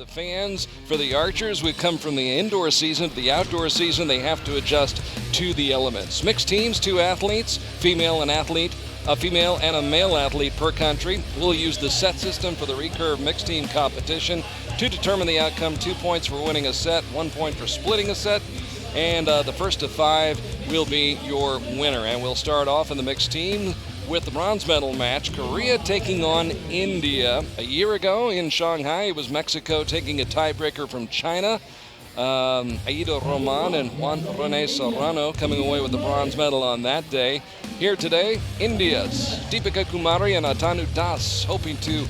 the fans, for the archers. We've come from the indoor season to the outdoor season. They have to adjust to the elements. Mixed teams, 2 athletes, a female and a male athlete per country. We'll use the set system for the Recurve mixed team competition to determine the outcome. 2 points for winning a set, 1 point for splitting a set, and the first of 5 will be your winner. And we'll start off in the mixed team with the bronze medal match. Korea taking on India. A year ago in Shanghai, it was Mexico taking a tiebreaker from China. Aida Roman and Juan Rene Serrano coming away with the bronze medal on that day. Here today, India's Deepika Kumari and Atanu Das hoping to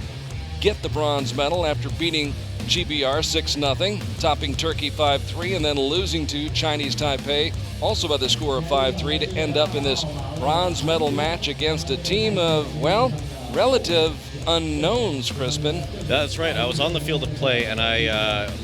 get the bronze medal after beating GBR 6-0, topping Turkey 5-3, and then losing to Chinese Taipei, also by the score of 5-3, to end up in this bronze medal match against a team of, well, relative unknowns, Crispin. That's right. I was on the field of play, and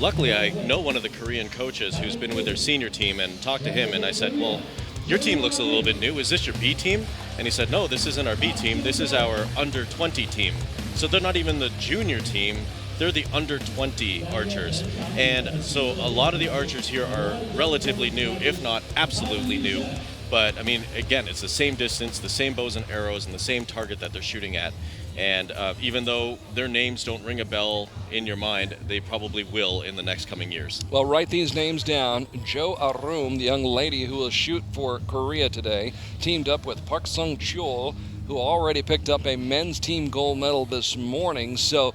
luckily I know one of the Korean coaches who's been with their senior team, and talked to him, and I said, well, your team looks a little bit new. Is this your B team? And he said, no, this isn't our B team. This is our under-20 team. So they're not even the junior team. They're the under-20 archers. And so a lot of the archers here are relatively new, if not absolutely new. But, I mean, again, it's the same distance, the same bows and arrows, and the same target that they're shooting at. And even though their names don't ring a bell in your mind, they probably will in the next coming years. Well, write these names down. Jo Arum, the young lady who will shoot for Korea today, teamed up with Park Sung-chul, who already picked up a men's team gold medal this morning. So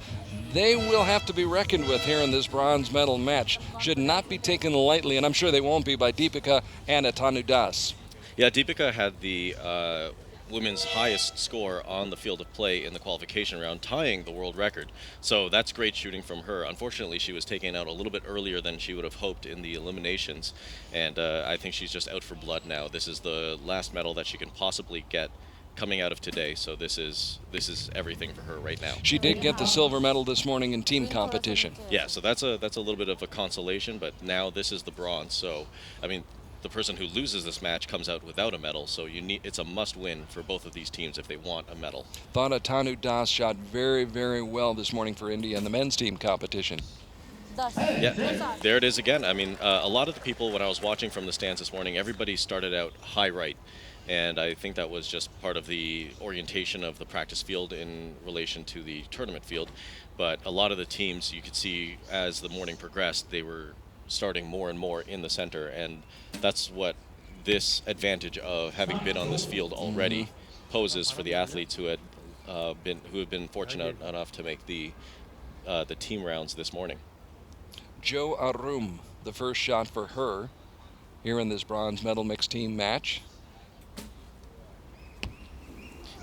they will have to be reckoned with here in this bronze medal match. Should not be taken lightly, and I'm sure they won't be, by Deepika and Atanu Das. Yeah, Deepika had the women's highest score on the field of play in the qualification round, tying the world record. So that's great shooting from her. Unfortunately, she was taken out a little bit earlier than she would have hoped in the eliminations, and I think she's just out for blood now. This is the last medal that she can possibly get coming out of today, so this is everything for her right now. She did get the silver medal this morning in team competition. Yeah, so that's a little bit of a consolation, but now this is the bronze. So, I mean, the person who loses this match comes out without a medal, so it's a must-win for both of these teams if they want a medal. Thought Atanu Das shot very, very well this morning for India in the men's team competition. Yeah, there it is again. I mean, a lot of the people, when I was watching from the stands this morning, everybody started out high right. And I think that was just part of the orientation of the practice field in relation to the tournament field. But a lot of the teams, you could see as the morning progressed, they were starting more and more in the center. And that's what this advantage of having been on this field already poses for the athletes who have been fortunate enough to make the team rounds this morning. Jo Arum, the first shot for her here in this bronze medal mixed team match.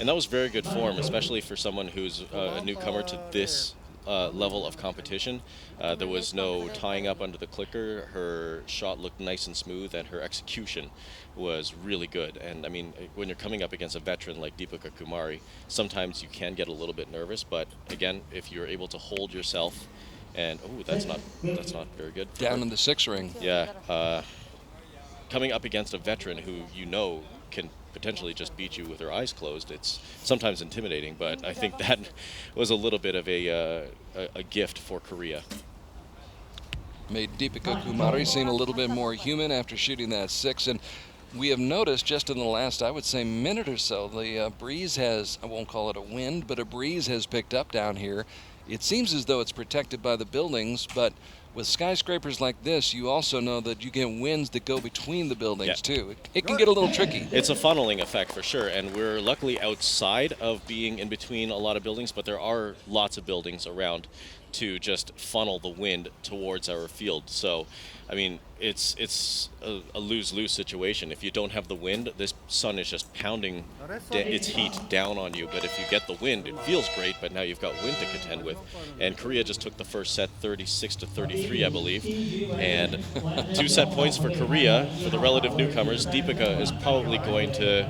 And that was very good form, especially for someone who's a newcomer to this level of competition. There was no tying up under the clicker. Her shot looked nice and smooth, and her execution was really good. And I mean, when you're coming up against a veteran like Deepika Kumari, sometimes you can get a little bit nervous. But again, if you're able to hold yourself, and that's not very good. Down in the 6 ring. Yeah, coming up against a veteran who you know can potentially just beat you with her eyes closed, it's sometimes intimidating, but I think that was a little bit of a gift for Korea. Made Deepika Kumari seem a little bit more human after shooting that 6, and we have noticed just in the last, I would say, minute or so, the breeze has, I won't call it a wind, but a breeze has picked up down here. It seems as though it's protected by the buildings, but with skyscrapers like this, you also know that you get winds that go between the buildings, too. It can get a little tricky. It's a funneling effect for sure, and we're luckily outside of being in between a lot of buildings, but there are lots of buildings around to just funnel the wind towards our field. So, I mean, it's a lose-lose situation. If you don't have the wind, this sun is just pounding its heat down on you. But if you get the wind, it feels great, but now you've got wind to contend with. And Korea just took the first set 36-33, I believe. And 2 set points for Korea. For the relative newcomers, Deepika is probably going to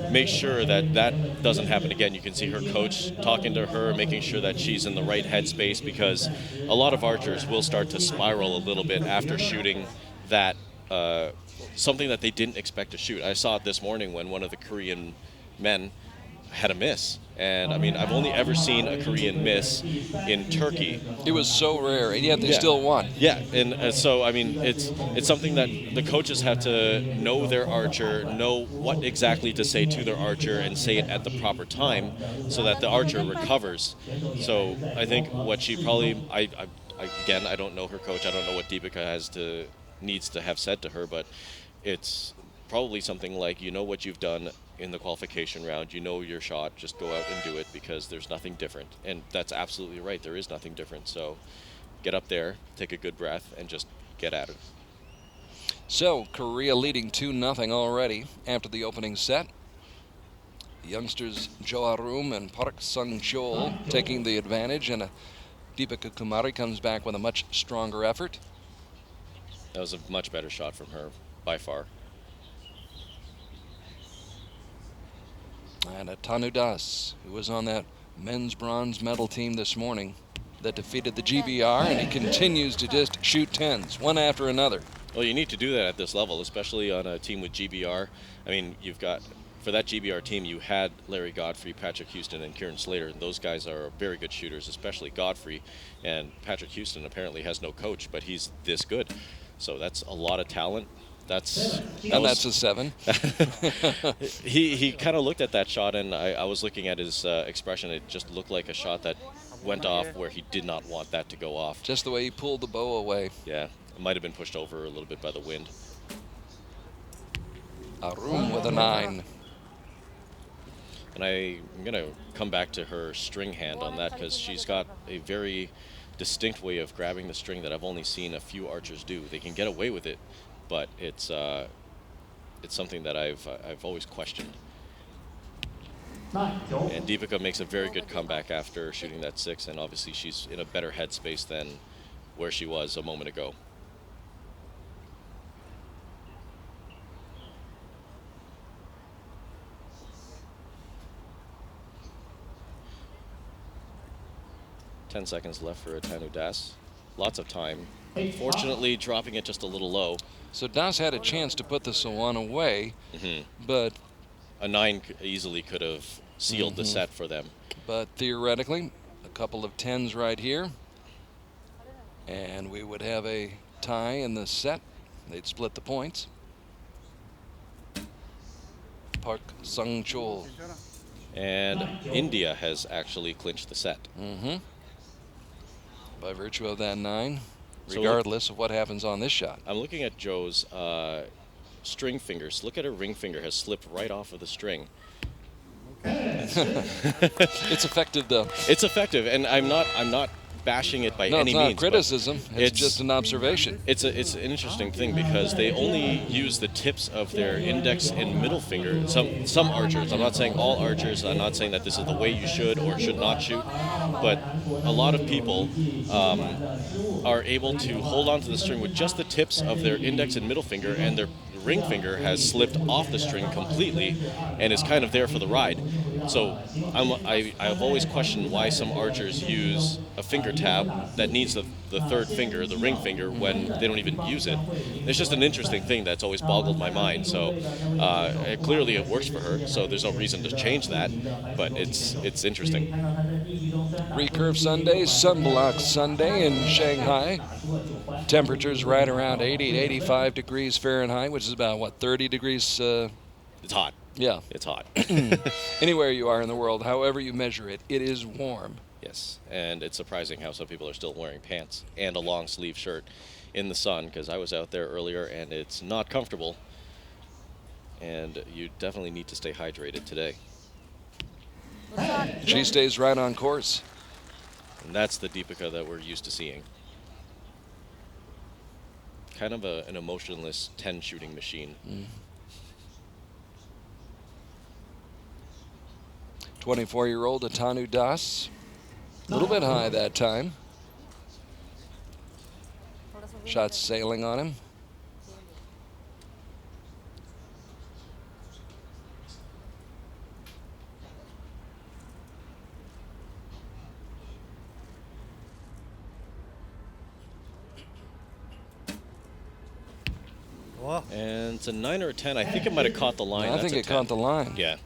make sure that that doesn't happen again. You can see her coach talking to her, making sure that she's in the right headspace, because a lot of archers will start to spiral a little bit after shooting that something that they didn't expect to shoot. I saw it this morning when one of the Korean men had a miss, And I mean, I've only ever seen a Korean miss in Turkey. It was so rare, and yet they still won. Yeah, and so I mean, it's something that the coaches have to know their archer, know what exactly to say to their archer, and say it at the proper time, so that the archer recovers. So I think what she probably, again, I don't know her coach. I don't know what Deepika needs to have said to her, but it's probably something like, you know what you've done in the qualification round, you know your shot, just go out and do it, because there's nothing different. And that's absolutely right, there is nothing different. So get up there, take a good breath, and just get at it. So Korea leading 2-0 already after the opening set. The youngsters Jo Arum and Park Sung-chol taking the advantage, and Deepika Kumari comes back with a much stronger effort. That was a much better shot from her, by far. And Tanu Das, who was on that men's bronze medal team this morning that defeated the GBR, and he continues to just shoot tens, one after another. Well, you need to do that at this level, especially on a team with GBR. I mean, you've got, for that GBR team, you had Larry Godfrey, Patrick Houston, and Kieran Slater, and those guys are very good shooters, especially Godfrey. And Patrick Houston apparently has no coach, but he's this good. So that's a lot of talent. That's a 7. He kind of looked at that shot, and I was looking at his expression. It just looked like a shot that went off where he did not want that to go off. Just the way he pulled the bow away. Yeah, it might have been pushed over a little bit by the wind. Arum with a 9. And I'm going to come back to her string hand on that, because she's got a very distinct way of grabbing the string that I've only seen a few archers do. They can get away with it, but it's something that I've always questioned. And Deepika makes a very good comeback after shooting that 6, and obviously she's in a better headspace than where she was a moment ago. Ten seconds left for Tanu Das. Lots of time. Unfortunately, dropping it just a little low. So Das had a chance to put this one away, but a 9 easily could have sealed the set for them. But theoretically, a couple of 10s right here, and we would have a tie in the set. They'd split the points. Park Sung-chol. And India has actually clinched the set. By virtue of that 9, regardless of what happens on this shot. I'm looking at Joe's string fingers. Look at her ring finger has slipped right off of the string. It's effective, though. It's effective, and I'm not bashing it by any means. No, it's not criticism. It's just an observation. It's an interesting thing, because they only use the tips of their index and middle finger. Some archers, I'm not saying all archers, I'm not saying that this is the way you should or should not shoot, but a lot of people are able to hold onto the string with just the tips of their index and middle finger, and their ring finger has slipped off the string completely and is kind of there for the ride. So I've always questioned why some archers use a finger tab that needs the third finger, the ring finger, when they don't even use it. It's just an interesting thing that's always boggled my mind. So clearly it works for her, so there's no reason to change that, but it's interesting. Recurve Sunday, Sunblock Sunday in Shanghai. Temperatures right around 80 to 85 degrees Fahrenheit, which is about, what, 30 degrees? It's hot. Yeah. It's hot. Anywhere you are in the world, however you measure it, it is warm. Yes, and it's surprising how some people are still wearing pants and a long sleeve shirt in the sun, because I was out there earlier and it's not comfortable, and you definitely need to stay hydrated today. She stays right on course. And that's the Deepika that we're used to seeing. Kind of an emotionless 10 shooting machine. 24-year-old Tanu Das. A little bit high that time. Shot sailing on him. And it's a 9 or a 10. I think it might have caught the line. I think it caught the line. Yeah.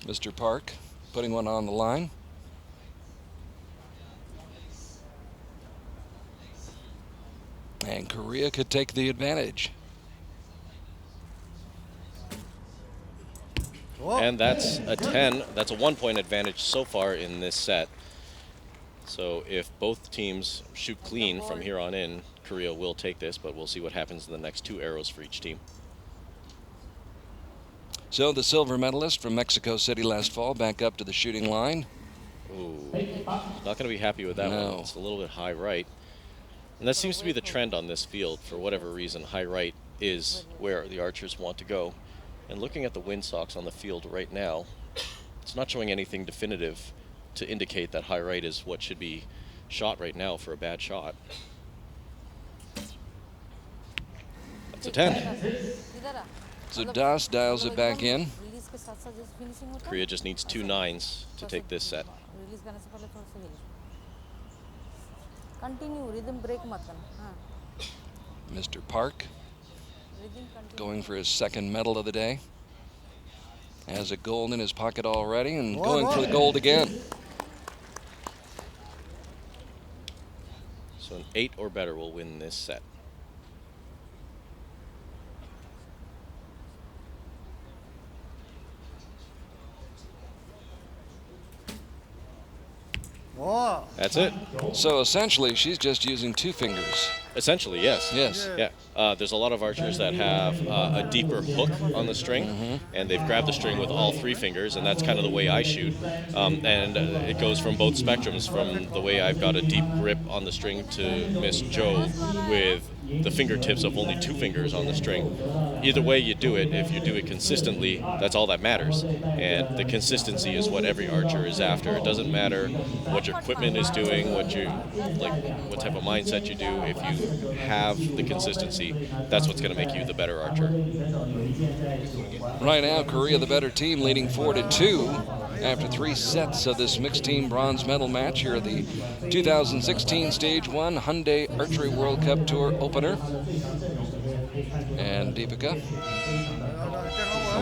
Mr. Park putting one on the line. And Korea could take the advantage. And that's a 10. That's a 1-point advantage so far in this set. So if both teams shoot clean from here on in, Korea will take this, but we'll see what happens in the next 2 arrows for each team. So the silver medalist from Mexico City last fall back up to the shooting line. Ooh, not going to be happy with that one. It's a little bit high right. And that seems to be the trend on this field. For whatever reason, high right is where the archers want to go. And looking at the windsocks on the field right now, it's not showing anything definitive to indicate that high right is what should be shot right now for a bad shot. That's a 10. So Das dials it back in. Korea just needs 2 9s to take this set. Mr. Park going for his second medal of the day. Has a gold in his pocket already and going for the gold again. So an 8 or better will win this set. That's it. So essentially, she's just using 2 fingers. Essentially, yes. Yes. Yeah. There's a lot of archers that have a deeper hook on the string, and they've grabbed the string with all 3 fingers, and that's kind of the way I shoot. And it goes from both spectrums, from the way I've got a deep grip on the string to Miss Joe with the fingertips of only 2 fingers on the string. Either way you do it, if you do it consistently, that's all that matters. And the consistency is what every archer is after. It doesn't matter what your equipment is doing, what type of mindset you do. If you have the consistency, that's what's going to make you the better archer. Right now, Korea the better team, leading 4-2 after 3 sets of this mixed team bronze medal match here at the 2016 Stage 1 Hyundai Archery World Cup Tour opener. And Deepika,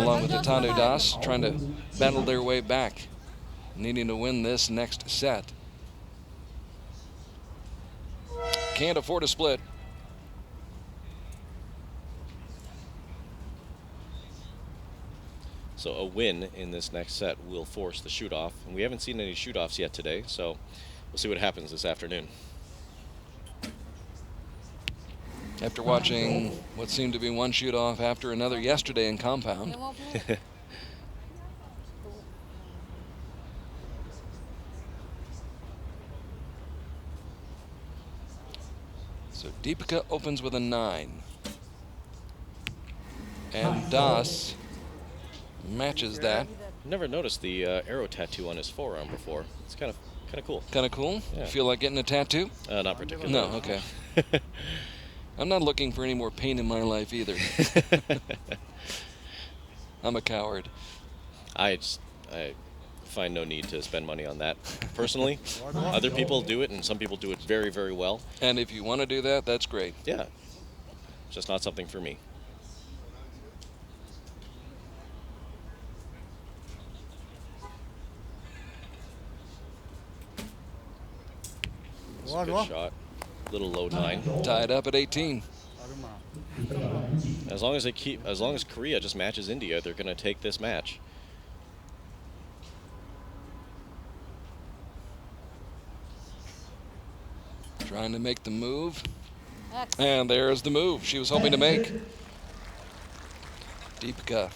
along with the Tandu Das, trying to battle their way back, needing to win this next set. Can't afford a split. So a win in this next set will force the shoot-off. And we haven't seen any shoot-offs yet today, so we'll see what happens this afternoon. After watching what seemed to be one shoot-off after another yesterday in compound. So Deepika opens with a 9. And Das matches that. Never noticed the arrow tattoo on his forearm before. It's kind of cool. Kind of cool? Yeah. Feel like getting a tattoo? Not particularly. No, okay. I'm not looking for any more pain in my life either. I'm a coward. I find no need to spend money on that. Personally, other people do it, and some people do it very, very well. And if you want to do that, that's great. Yeah, just not something for me. It's a good shot. Little low 9. Tied up at 18. As long as Korea just matches India, they're going to take this match. Trying to make the move. And there's the move she was hoping to make. Deepika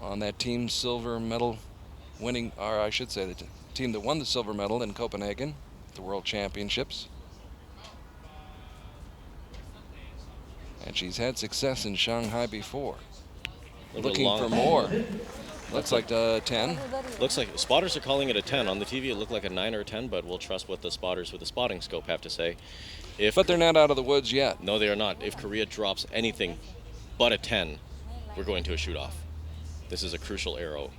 on that team silver medal winning, or I should say the team that won the silver medal in Copenhagen, the World Championships. And she's had success in Shanghai before. Looking for more. Looks like a 10. Looks like spotters are calling it a 10. On the TV, it looked like a 9 or a 10, but we'll trust what the spotters with the spotting scope have to say. But they're not out of the woods yet. No, they are not. If Korea drops anything but a 10, we're going to a shoot-off. This is a crucial arrow.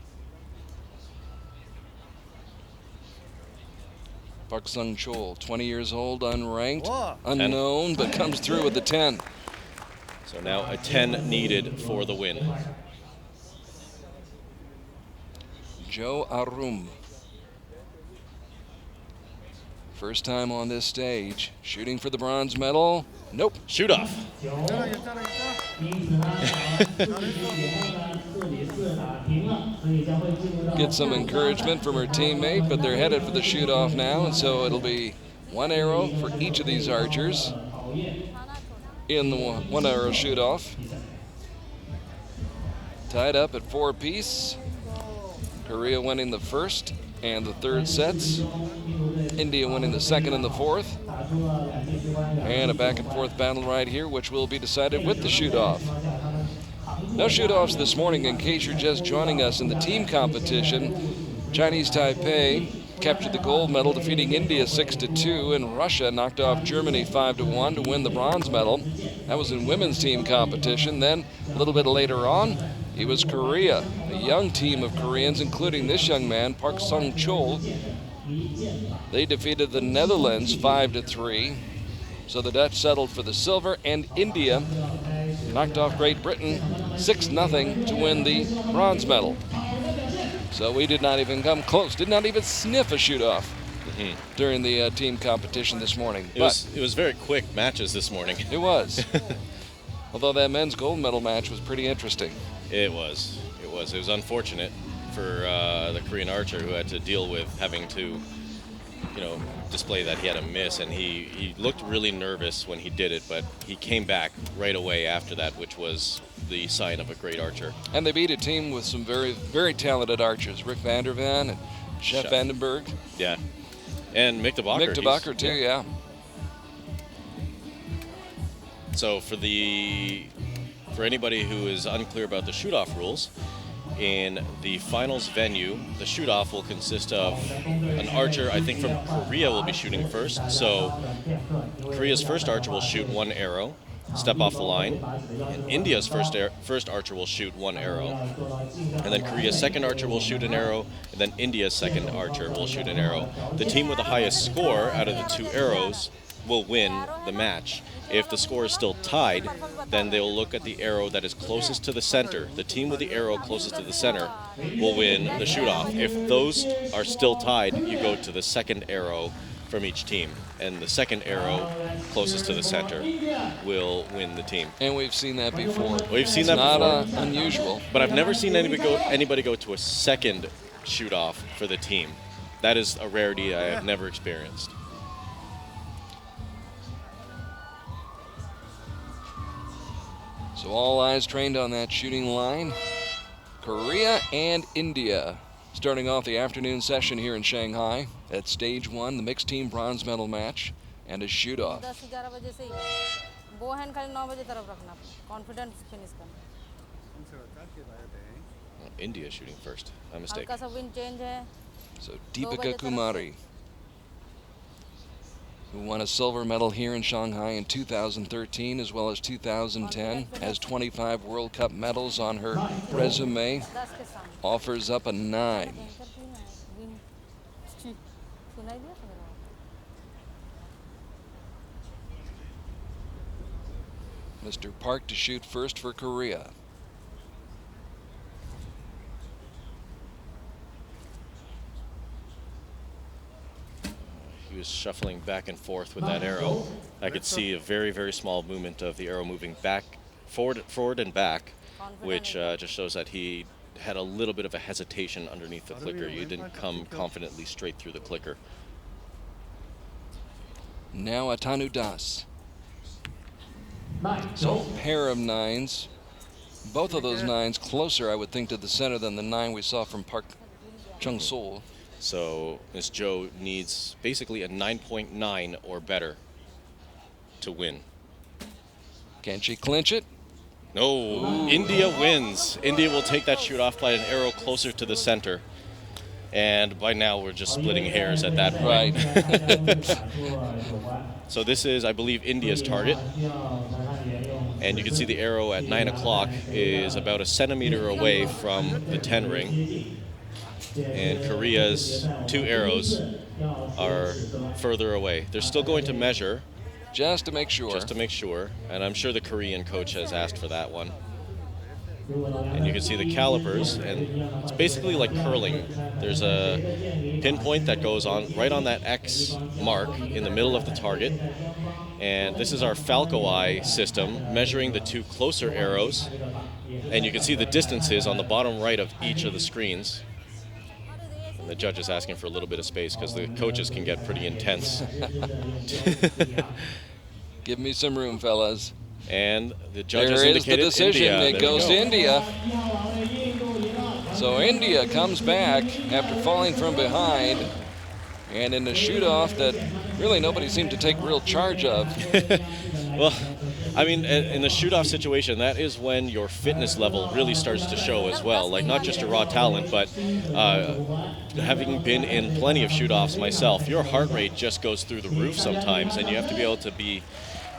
Park Sung-chul, 20 years old, unranked, unknown, but comes through with the 10. So now a 10 needed for the win. Jo Arum. First time on this stage, shooting for the bronze medal. Nope. Shoot off. Get some encouragement from her teammate, but they're headed for the shoot off now, and so it'll be one arrow for each of these archers in the one arrow shoot off. Tied up at 4 apiece. Korea winning the first and the third sets. India winning the second and the fourth. And a back and forth battle right here, which will be decided with the shoot off. No shoot offs this morning in case you're just joining us in the team competition. Chinese Taipei captured the gold medal, defeating India 6-2, and Russia knocked off Germany 5-1 to win the bronze medal. That was in women's team competition. Then a little bit later on, it was Korea, a young team of Koreans, including this young man, Park Sung-chol. They defeated the Netherlands 5-3. So the Dutch settled for the silver, and India knocked off Great Britain 6-0 to win the bronze medal. So we did not even come close, did not even sniff a shoot-off during the team competition this morning. It was very quick matches this morning. It was. Although that men's gold medal match was pretty interesting. It was. It was unfortunate for the Korean archer who had to deal with having to, display that he had a miss, and he looked really nervous when he did it, but he came back right away after that, which was the sign of a great archer. And they beat a team with some very, very talented archers, Rick van der Van and Chef Vandenberg. Yeah, and Mick de Bakker. Mick de Bakker too, yeah. So for anybody who is unclear about the shoot-off rules, in the finals venue, the shoot-off will consist of an archer, I think from Korea, will be shooting first. So Korea's first archer will shoot 1 arrow, step off the line. And India's first archer will shoot 1 arrow. And then Korea's second archer will shoot an arrow, and then India's second archer will shoot an arrow. The team with the highest score out of the 2 arrows will win the match. If the score is still tied, then they'll look at the arrow that is closest to the center. The team with the arrow closest to the center will win the shoot-off. If those are still tied, you go to the second arrow from each team, and the second arrow closest to the center will win the team. And we've seen that before. We've seen that before. It's not unusual. But I've never seen anybody go to a second shoot-off for the team. That is a rarity I have never experienced. So all eyes trained on that shooting line. Korea and India starting off the afternoon session here in Shanghai at stage 1, the mixed team bronze medal match and a shoot-off. India shooting first. My mistake. So Deepika Kumari, who won a silver medal here in Shanghai in 2013 as well as 2010, has 25 World Cup medals on her resume, offers up a 9. Mr. Park to shoot first for Korea. He was shuffling back and forth with that arrow. I could see a very, very small movement of the arrow moving back, forward and back, which just shows that he had a little bit of a hesitation underneath the clicker. He didn't come confidently straight through the clicker. Now Atanu Das. So pair of 9s. Both of those 9s closer, I would think, to the center than the 9 we saw from Park Chung-sol. So Miss Jo needs basically a 9.9 or better to win. Can she clinch it? No. Ooh. India wins. India will take that shoot off by an arrow closer to the center. And by now we're just splitting hairs at that point. Right. So this is, I believe, India's target. And you can see the arrow at 9 o'clock is about a centimeter away from the 10 ring. And Korea's 2 arrows are further away. They're still going to measure. Just to make sure. Just to make sure. And I'm sure the Korean coach has asked for that one. And you can see the calipers, and it's basically like curling. There's a pinpoint that goes on right on that X mark in the middle of the target. And this is our Falco Eye system, measuring the two closer arrows. And you can see the distances on the bottom right of each of the screens. And the judge is asking for a little bit of space because the coaches can get pretty intense. Give me some room, fellas. And the judge has There is the indicated decision. India. It There goes we to go. India. So India comes back after falling from behind, and in a shoot-off that really nobody seemed to take real charge of. Well, I mean, in the shoot-off situation, that is when your fitness level really starts to show as well. Like, not just your raw talent, but having been in plenty of shoot-offs myself, your heart rate just goes through the roof sometimes, and you have to be able to be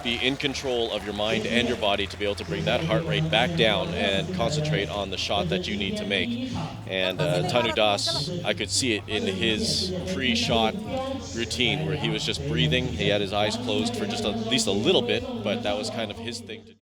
in control of your mind and your body to be able to bring that heart rate back down and concentrate on the shot that you need to make. And Tanu Das, I could see it in his pre-shot routine where he was just breathing. He had his eyes closed for just at least a little bit, but that was kind of his thing to do.